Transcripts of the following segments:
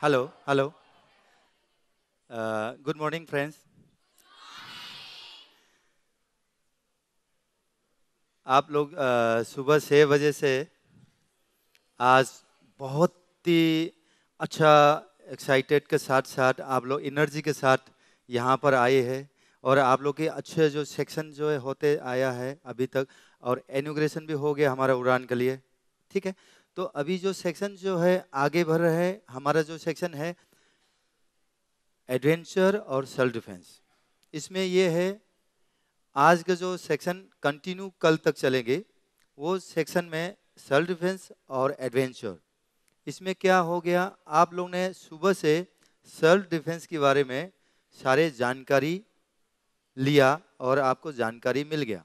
Hello hello. Good morning friends. आप लोग सुबह 6 बजे से आज बहुत ही अच्छा एक्साइटेड के साथ साथ आप लोग एनर्जी के साथ यहाँ पर आए हैं। और आप लोग के अच्छे जो सेक्शन जो है होते आया है अभी तक, और इनॉग्रेशन भी हो गया हमारा उड़ान के लिए। ठीक है, तो अभी जो सेक्शन जो है आगे बढ़ रहे हैं, हमारा जो सेक्शन है एडवेंचर और सेल्फ डिफेंस। इसमें ये है आज का जो सेक्शन कंटिन्यू कल तक चलेंगे, वो सेक्शन में सेल्फ डिफेंस और एडवेंचर। इसमें क्या हो गया, आप लोग ने सुबह से सेल्फ डिफेंस के बारे में सारे जानकारी लिया और आपको जानकारी मिल गया।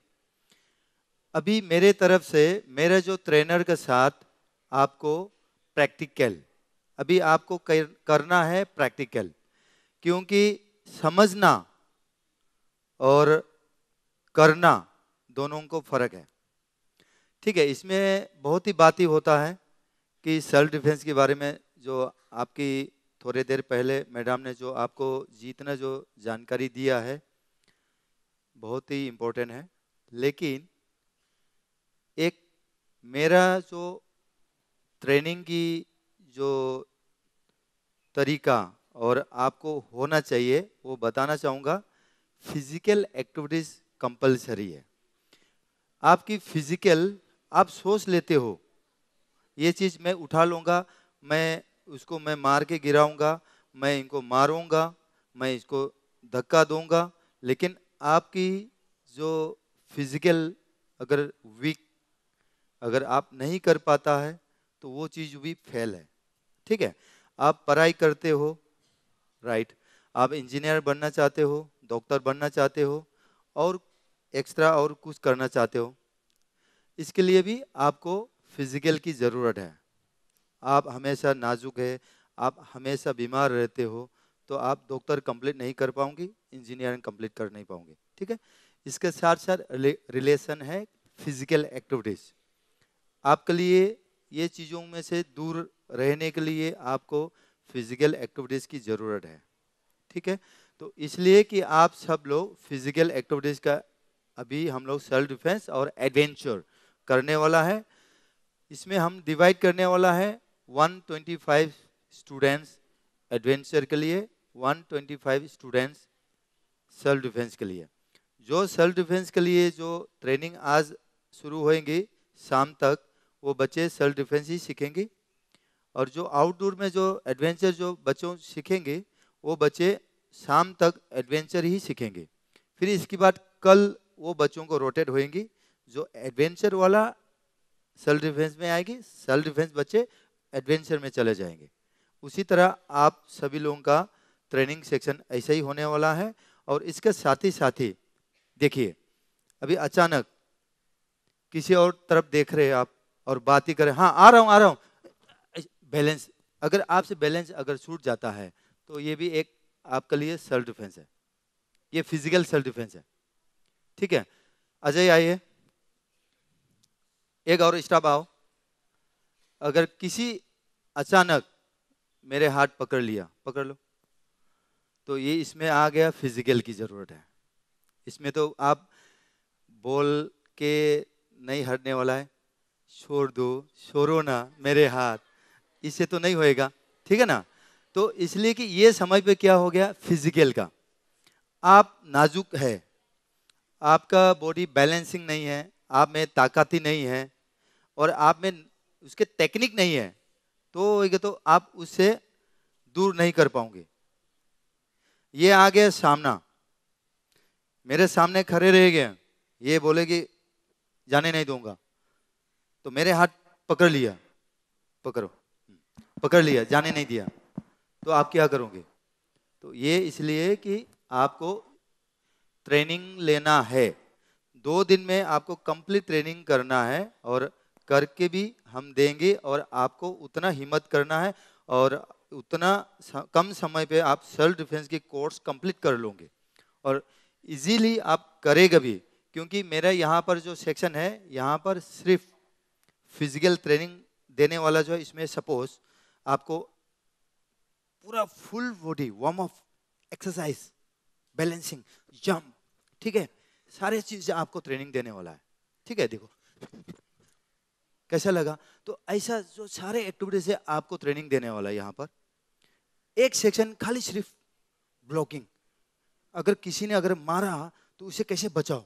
अभी मेरे तरफ से मेरे जो ट्रेनर के साथ आपको प्रैक्टिकल, अभी आपको करना है प्रैक्टिकल, क्योंकि समझना और करना दोनों को फर्क है। ठीक है, इसमें बहुत ही बात ही होता है कि सेल्फ डिफेंस के बारे में जो आपकी थोड़ी देर पहले मैडम ने जो आपको जितना जो जानकारी दिया है बहुत ही इम्पोर्टेंट है। लेकिन एक मेरा जो ट्रेनिंग की जो तरीका और आपको होना चाहिए वो बताना चाहूँगा। फिजिकल एक्टिविटीज कंपलसरी है। आपकी फिजिकल, आप सोच लेते हो ये चीज़ मैं उठा लूँगा, मैं उसको मैं मार के गिराऊंगा, मैं इनको मारूंगा, मैं इसको धक्का दूंगा, लेकिन आपकी जो फिजिकल अगर वीक, अगर आप नहीं कर पाता है तो वो चीज़ भी फेल है। ठीक है, आप पढ़ाई करते हो, राइट, आप इंजीनियर बनना चाहते हो, डॉक्टर बनना चाहते हो, और एक्स्ट्रा और कुछ करना चाहते हो, इसके लिए भी आपको फिजिकल की ज़रूरत है। आप हमेशा नाजुक है, आप हमेशा बीमार रहते हो, तो आप डॉक्टर कंप्लीट नहीं कर पाओगे, इंजीनियरिंग कंप्लीट कर नहीं पाओगे। ठीक है, इसके साथ साथ रिलेशन है फिजिकल एक्टिविटीज। आपके लिए ये चीज़ों में से दूर रहने के लिए आपको फिजिकल एक्टिविटीज की ज़रूरत है। ठीक है, तो इसलिए कि आप सब लोग फिजिकल एक्टिविटीज का अभी हम लोग सेल्फ डिफेंस और एडवेंचर करने वाला है। इसमें हम डिवाइड करने वाला है 125 स्टूडेंट्स एडवेंचर के लिए, 125 स्टूडेंट्स सेल्फ डिफेंस के लिए। जो सेल्फ डिफेंस के लिए जो ट्रेनिंग आज शुरू होएंगी शाम तक, वो बच्चे सेल्फ डिफेंस ही सीखेंगे। और जो आउटडोर में जो एडवेंचर जो बच्चों सीखेंगे, वो बच्चे शाम तक एडवेंचर ही सीखेंगे। फिर इसके बाद कल वो बच्चों को रोटेट होएंगी, जो एडवेंचर वाला सेल्फ डिफेंस में आएगी, सेल्फ डिफेंस बच्चे एडवेंचर में चले जाएंगे। उसी तरह आप सभी लोगों का ट्रेनिंग सेक्शन ऐसा ही होने वाला है। और इसके साथ ही देखिए, अभी अचानक किसी और तरफ देख रहे हैं आप और बात ही करें, हाँ आ रहा हूँ आ रहा हूँ, बैलेंस, अगर आपसे बैलेंस अगर छूट जाता है तो ये भी एक आपके लिए सेल्फ डिफेंस है, ये फिजिकल सेल्फ डिफेंस है। ठीक है, अजय आइए, एक और स्टाफ आओ। अगर किसी अचानक मेरे हाथ पकड़ लिया, पकड़ लो, तो ये इसमें आ गया फिजिकल की जरूरत है। इसमें तो आप बोल के नहीं हटने वाला है, छोड़ दो, छोड़ो ना मेरे हाथ, इससे तो नहीं होएगा। ठीक है ना, तो इसलिए कि ये समय पे क्या हो गया फिजिकल का, आप नाजुक है, आपका बॉडी बैलेंसिंग नहीं है, आप में ताकत ही नहीं है, और आप में उसके टेक्निक नहीं है, तो आप उससे दूर नहीं कर पाओगे। ये आ गया सामना, मेरे सामने खड़े रह गए, ये बोले कि जाने नहीं दूंगा, तो मेरे हाथ पकड़ लिया, पकड़ो, पकड़ लिया, जाने नहीं दिया, तो आप क्या करोगे? तो ये इसलिए कि आपको ट्रेनिंग लेना है, 2 दिन में आपको कंप्लीट ट्रेनिंग करना है, और करके भी हम देंगे, और आपको उतना हिम्मत करना है, और उतना कम समय पे आप सेल्फ डिफेंस की कोर्स कंप्लीट कर लोगे, और इजीली आप करेगा भी। क्योंकि मेरा यहाँ पर जो सेक्शन है, यहाँ पर सिर्फ फिजिकल ट्रेनिंग देने वाला जो है, इसमें सपोज आपको पूरा full body warm up, exercise, balancing, jump, ठीक है, सारे चीज आपको ट्रेनिंग देने वाला है। ठीक है, देखो कैसा लगा। तो ऐसा जो सारे एक्टिविटीज है आपको ट्रेनिंग देने वाला है। यहाँ पर एक सेक्शन खाली सिर्फ ब्लॉकिंग, अगर किसी ने अगर मारा तो उसे कैसे बचाओ,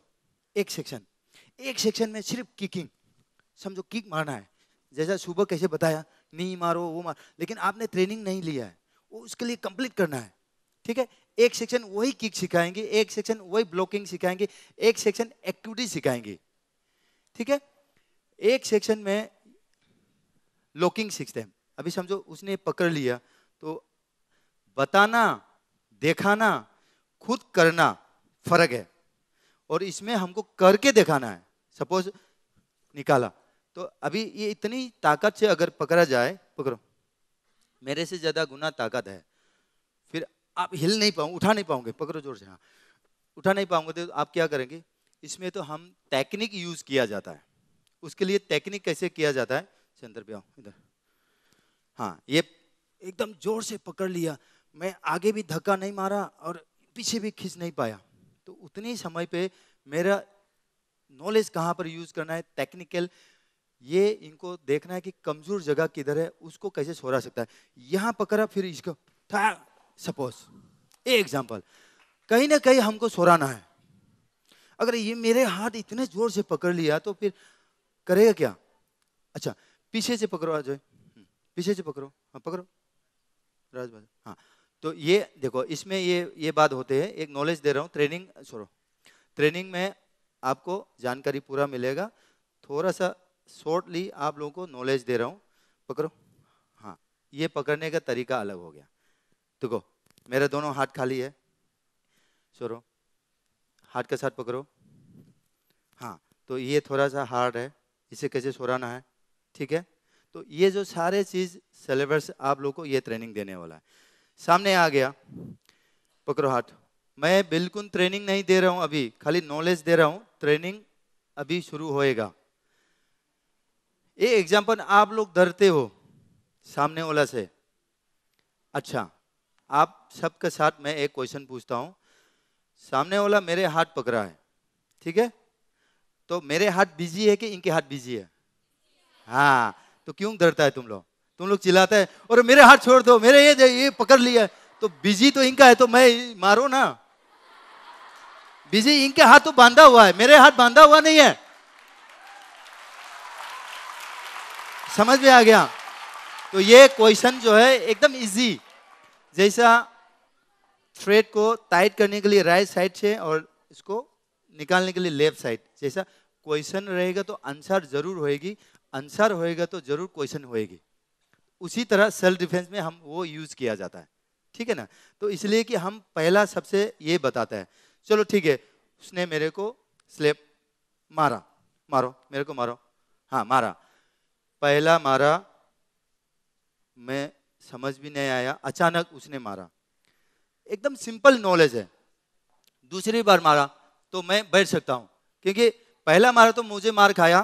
एक सेक्शन। एक सेक्शन में सिर्फ किकिंग, समझो किक मारना है, जैसा सुबह कैसे बताया, नहीं मारो वो मार, लेकिन आपने ट्रेनिंग नहीं लिया है, वो उसके लिए कंप्लीट करना है। ठीक है, एक सेक्शन वही किक सिखाएंगे, एक सेक्शन वही ब्लॉकिंग सिखाएंगे, एक सेक्शन एक्टिविटी सिखाएंगे। ठीक है, एक सेक्शन में लॉकिंग सीखते हैं। अभी समझो उसने पकड़ लिया तो बताना, दिखाना, खुद करना फर्क है, और इसमें हमको करके दिखाना है। सपोज निकाला तो अभी ये इतनी ताकत से अगर पकड़ा जाए, पकड़ो, मेरे से ज्यादा गुना ताकत है, फिर आप हिल नहीं पाओगे, उठा नहीं पाओगे, पकड़ो जोर से, हाँ उठा नहीं पाओगे, तो आप क्या करेंगे, इसमें तो हम टेक्निक यूज किया जाता है। उसके लिए टेक्निक कैसे किया जाता है, सेंटर पे आओ इधर, हाँ ये एकदम जोर से पकड़ लिया, मैं आगे भी धक्का नहीं मारा और पीछे भी खींच नहीं पाया, तो उतनी समय पे मेरा नॉलेज कहाँ पर यूज करना है, टेक्निकल, ये इनको देखना है कि कमजोर जगह किधर है, उसको कैसे छोड़ा सकता है। यहाँ पकड़ा फिर इसको था, सपोज एग्जाम्पल, कहीं ना कहीं हमको छोड़ाना है। अगर ये मेरे हाथ इतने जोर से पकड़ लिया तो फिर करेगा क्या। अच्छा पीछे से पकड़ो अजय, पीछे से पकड़ो, हाँ पकड़ो राज, हाँ। तो ये देखो इसमें ये बात होते हैं, एक नॉलेज दे रहा हूँ, ट्रेनिंग छोड़ो, ट्रेनिंग में आपको जानकारी पूरा मिलेगा, थोड़ा सा शॉर्टली आप लोगों को नॉलेज दे रहा हूँ। पकड़ो, हाँ ये पकड़ने का तरीका अलग हो गया। देखो मेरे दोनों हाथ खाली है, छोड़ो, हाथ के साथ पकड़ो, हाँ तो ये थोड़ा सा हार्ड है, इसे कैसे छोड़ाना है। ठीक है, तो ये जो सारे चीज सिलेबस आप लोग को ये ट्रेनिंग देने वाला है। सामने आ गया, पकड़ो हाथ, मैं बिल्कुल ट्रेनिंग नहीं दे रहा हूं अभी, खाली नॉलेज दे रहा हूं, ट्रेनिंग अभी शुरू होएगा। ये एग्जांपल, आप लोग डरते हो सामने वाला से, अच्छा आप सबके साथ मैं एक क्वेश्चन पूछता हूं, सामने वाला मेरे हाथ पकड़ा है, ठीक है, तो मेरे हाथ बिजी है कि इनके हाथ बिजी है, हाँ तो क्यों डरता है तुम लोग चिल्लाते हैं और मेरे हाथ छोड़ दो, मेरे ये पकड़ लिया है, तो बिजी तो इनका है तो मैं मारो ना, बिजी इनके हाथ तो बांधा हुआ है, मेरे हाथ बांधा हुआ नहीं है। समझ में आ गया। तो ये क्वेश्चन जो है एकदम इजी, जैसा थ्रेड को टाइट करने के लिए राइट साइड से और इसको निकालने के लिए लेफ्ट साइड, जैसा क्वेश्चन रहेगा तो आंसर जरूर होएगी, आंसर होएगा तो जरूर क्वेश्चन होएगी। उसी तरह सेल्फ डिफेंस में हम वो यूज किया जाता है, ठीक है ना। तो इसलिए कि हम पहला सबसे ये बताता है, चलो ठीक है, उसने मेरे को स्लेप मारा, मारो मेरे को मारो, हाँ मारा, पहला मारा मैं समझ भी नहीं आया, अचानक उसने मारा, एकदम सिंपल नॉलेज है। दूसरी बार मारा तो मैं बैठ सकता हूं, क्योंकि पहला मारा तो मुझे मार खाया,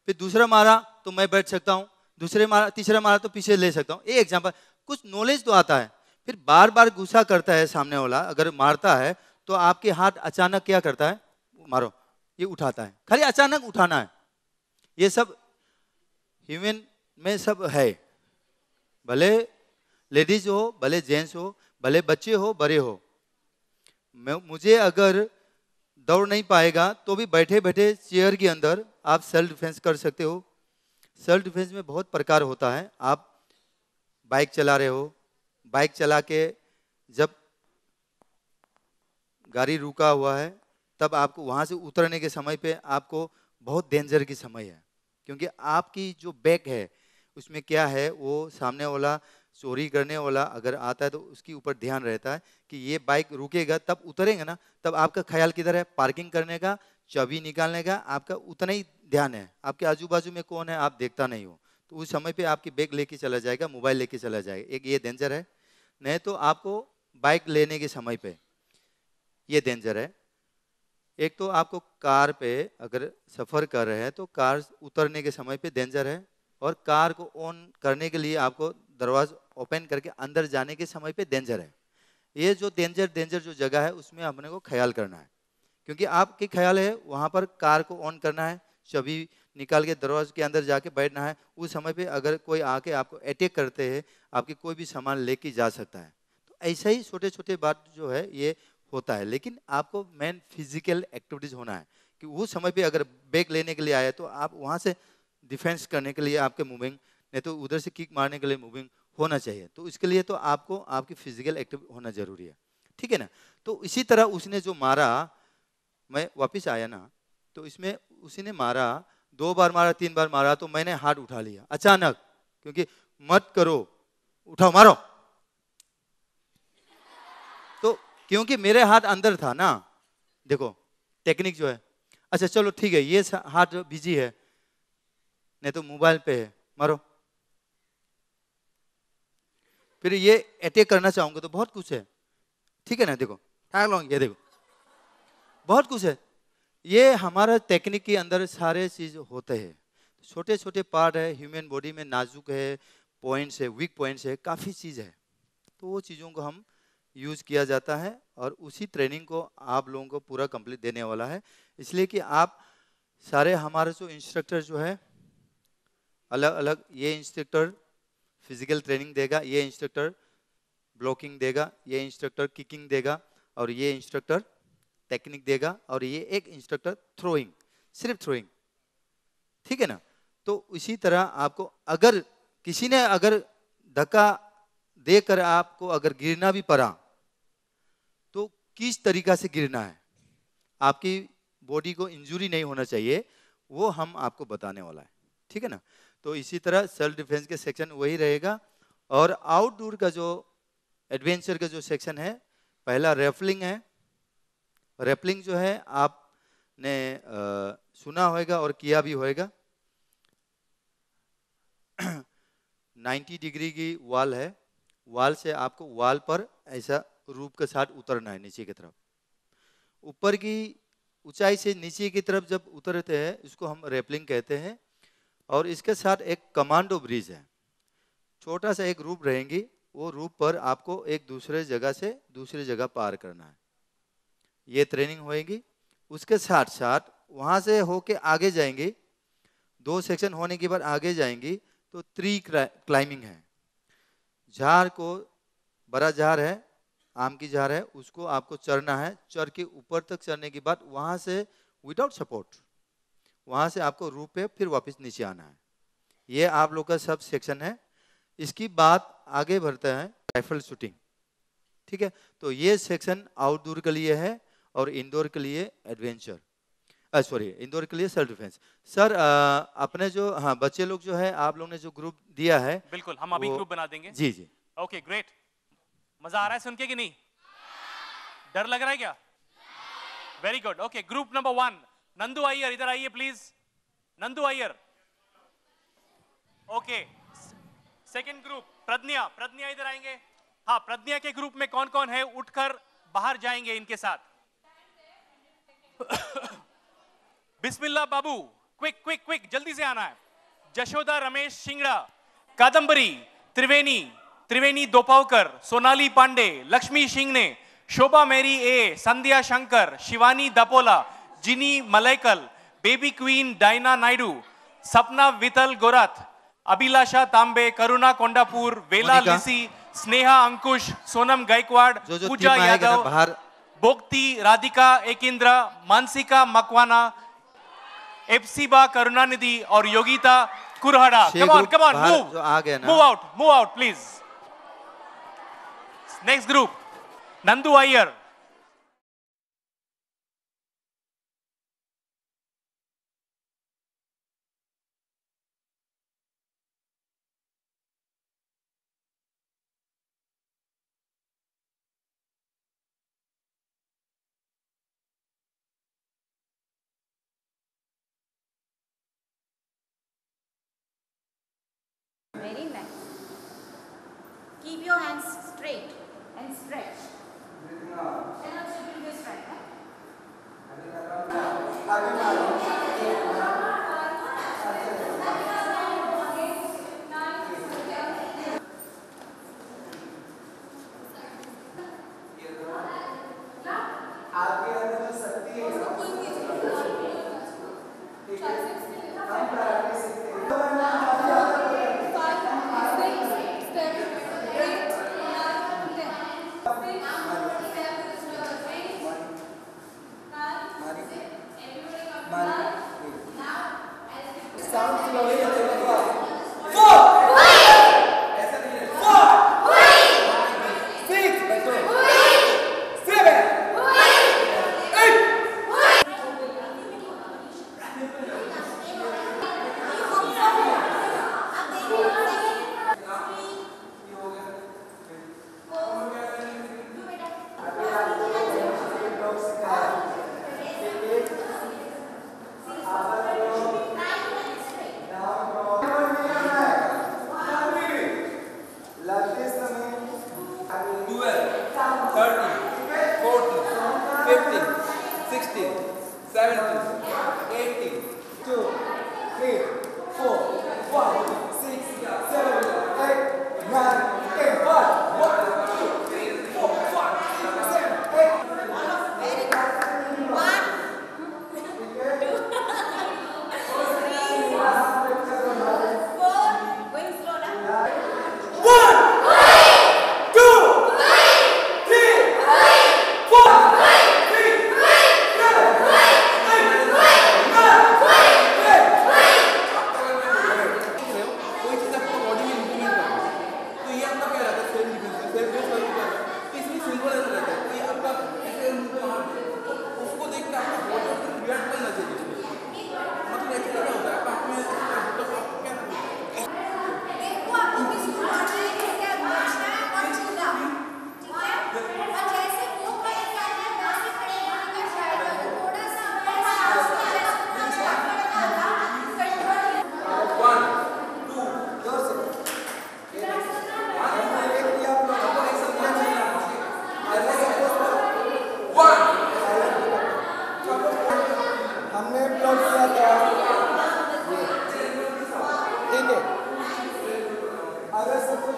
फिर दूसरा मारा तो मैं बैठ सकता हूं, दूसरे मारा, तीसरा मारा तो पीछे ले सकता हूं। ये एग्जांपल, कुछ नॉलेज तो आता है। फिर बार बार गुस्सा करता है सामने वाला, अगर मारता है तो आपके हाथ अचानक क्या करता है, मारो ये उठाता है, खाली अचानक उठाना है। ये सब ह्यूमन में सब है, भले लेडीज हो, भले जेंट्स हो, भले बच्चे हो, बड़े हो। मुझे अगर दौड़ नहीं पाएगा तो भी बैठे बैठे चेयर के अंदर आप सेल्फ डिफेंस कर सकते हो। सेल्फ डिफेंस में बहुत प्रकार होता है। आप बाइक चला रहे हो, बाइक चला के जब गाड़ी रुका हुआ है तब आपको वहां से उतरने के समय पे आपको बहुत डेंजर की समय है, क्योंकि आपकी जो बैक है उसमें क्या है, वो सामने वाला चोरी करने वाला अगर आता है तो उसके ऊपर ध्यान रहता है कि ये बाइक रुकेगा तब उतरेंगे ना, तब आपका ख्याल किधर है, पार्किंग करने का, चाबी निकालने का, आपका उतना ही ध्यान है। आपके आजू बाजू में कौन है आप देखता नहीं हो, तो उस समय पे आपकी बैग लेके चला जाएगा, मोबाइल लेके चला जाएगा, एक ये डेंजर है। नहीं तो आपको बाइक लेने के समय पे ये डेंजर है। एक तो आपको कार पे अगर सफर कर रहे हैं तो कार उतरने के समय पे डेंजर है, और कार को ऑन करने के लिए आपको दरवाजा ओपन करके अंदर जाने के समय पे डेंजर है। ये जो डेंजर जो जगह है उसमें अपने को ख्याल करना है, क्योंकि आपके ख्याल है वहाँ पर कार को ऑन करना है, चाबी निकाल के दरवाजे के अंदर जाके बैठना है। उस समय पे अगर कोई आके आपको अटैक करते हैं, आपकी कोई भी सामान लेके जा सकता है। तो ऐसा ही छोटे छोटे बात जो है ये होता है, लेकिन आपको मेन फिजिकल एक्टिविटीज होना है कि वो समय पे अगर बैग लेने के लिए आया तो आप वहाँ से डिफेंस करने के लिए आपके मूविंग, नहीं तो उधर से किक मारने के लिए मूविंग होना चाहिए। तो इसके लिए तो आपको आपकी फिजिकल एक्टिव होना जरूरी है, ठीक है ना। तो इसी तरह उसने जो मारा, मैं वापस आया ना, तो इसमें उसी ने मारा, 2 बार मारा 3 बार मारा, तो मैंने हाथ उठा लिया अचानक, क्योंकि मत करो, उठाओ मारो। तो क्योंकि मेरे हाथ अंदर था ना, देखो टेक्निक जो है, अच्छा चलो ठीक है ये हाथ बिजी है, नहीं तो मोबाइल पे है, मारो। फिर ये अटैक करना चाहूंगा तो बहुत कुछ है, ठीक है ना। देखो ये देखो बहुत कुछ है, ये हमारा टेक्निक के अंदर सारे चीज होते हैं। छोटे छोटे पार्ट है ह्यूमन बॉडी में, नाजुक है, पॉइंट्स है, वीक पॉइंट्स है, काफी चीज है। तो वो चीजों को हम यूज किया जाता है और उसी ट्रेनिंग को आप लोगों को पूरा कंप्लीट देने वाला है। इसलिए कि आप सारे हमारे जो इंस्ट्रक्टर जो है अलग अलग, ये इंस्ट्रक्टर फिजिकल ट्रेनिंग देगा, ये इंस्ट्रक्टर ब्लॉकिंग देगा, ये इंस्ट्रक्टर किकिंग देगा, और ये इंस्ट्रक्टर टेक्निक देगा, और ये एक इंस्ट्रक्टर थ्रोइंग, सिर्फ थ्रोइंग, ठीक है ना। तो इसी तरह आपको अगर किसी ने अगर धक्का देकर आपको अगर गिरना भी पड़ा तो किस तरीका से गिरना है, आपकी बॉडी को इंजरी नहीं होना चाहिए, वो हम आपको बताने वाला है, ठीक है ना। तो इसी तरह सेल्फ डिफेंस के सेक्शन वही रहेगा। और आउटडोर का जो एडवेंचर का जो सेक्शन है, पहला रेफलिंग है। रेपलिंग जो है आपने सुना होगा और किया भी होगा। 90 डिग्री की वॉल है, वॉल से आपको वॉल पर ऐसा रूप के साथ उतरना है नीचे की तरफ। ऊपर की ऊंचाई से नीचे की तरफ जब उतरते हैं इसको हम रेपलिंग कहते हैं। और इसके साथ एक कमांडो ब्रिज है, छोटा सा एक रूप रहेंगी, वो रूप पर आपको एक दूसरे जगह से दूसरी जगह पार करना है, ये ट्रेनिंग होएगी। उसके साथ साथ वहां से होके आगे जाएंगे, 2 सेक्शन होने के बाद आगे जाएंगी तो ट्री क्लाइंबिंग है। झाड़ को, बड़ा झाड़ है, आम की झाड़ है, उसको आपको चढ़ना है। चढ़ के ऊपर तक चढ़ने के बाद वहां से विदाउट सपोर्ट, वहां से आपको रूप पे फिर वापस नीचे आना है। ये आप लोग का सब सेक्शन है। इसकी बात आगे बढ़ता है राइफल शूटिंग, ठीक है। तो ये सेक्शन आउटडोर के लिए है और इंडोर के लिए एडवेंचर, सॉरी इंडोर के लिए सेल्फ डिफेंस। सर अपने जो, हाँ बच्चे लोग जो है, आप लोग ने जो ग्रुप दिया है, बिल्कुल हम अभी ग्रुप बना देंगे। जी जी। ओके ग्रेट, मजा आ रहा है सुन के कि नहीं? डर लग रहा है क्या? Very good. Okay group number 1, Nandu Iyer इधर आइए please, Nandu Iyer. Okay second group Pragya, Pragya इधर आएंगे। हाँ प्रज्ञा के ग्रुप में कौन कौन है उठकर बाहर जाएंगे इनके साथ। बिस्मिल्लाह बाबू, क्विक क्विक क्विक जल्दी से आना है। जशोदा रमेश शिंगड़ा, कादम्बरी त्रिवेणी, त्रिवेणी दोपावकर, सोनाली पांडे, लक्ष्मी शिंगने, शोभा मेरी ए, संध्या शंकर, शिवानी दपोला, जिनी मलैकल, बेबी क्वीन डायना नायडू, सपना वितल गोरथ, अभिलाषा तांबे, करुणा कोंडापुर, वेला लिसी, स्नेहा अंकुश, सोनम गायकवाड़, पूजा यादव, बोक्ति राधिका एकेंद्र, मानसिका मकवाना, एप्सिबा करुणानिधि और Yogita Kurhada. Come on move out please. Next group Nandu Iyer. Very nice. Keep your hands straight and stretch. And also do this right.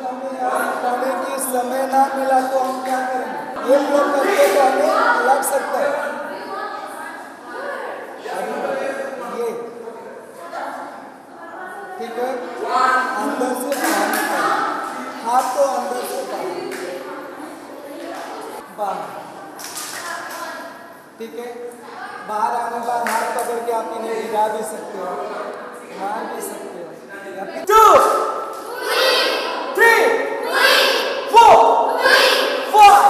हमें यहाँ पढ़ने की समय ना मिला तो हम क्या करेंगे? ये लोग करके तो हमें लग सकता है। ये ठीक है, अंदर से बाहर निकालिए, हाथ को अंदर से बाहर, ठीक है। बाहर आने बाद हाथ पकड़ के आप इन्हें गिरा भी सकते हो, मार भी सकते हो। 2 3 4 5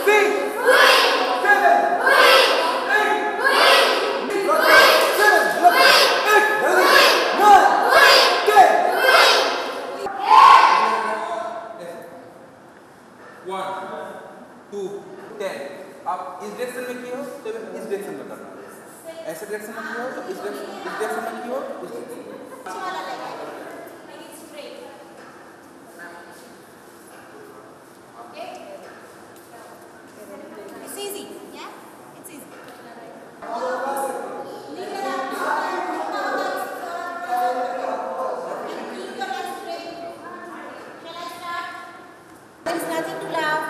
6 7 1 2 10। आप इस डायरेक्शन में किए हो तो इस डायरेक्शन में करना, ऐसे डायरेक्शन में किए हो तो इस डायरेक्शन में किए हो, इस डायरेक्शन में। It's easy, yeah? It's easy. There is nothing to laugh.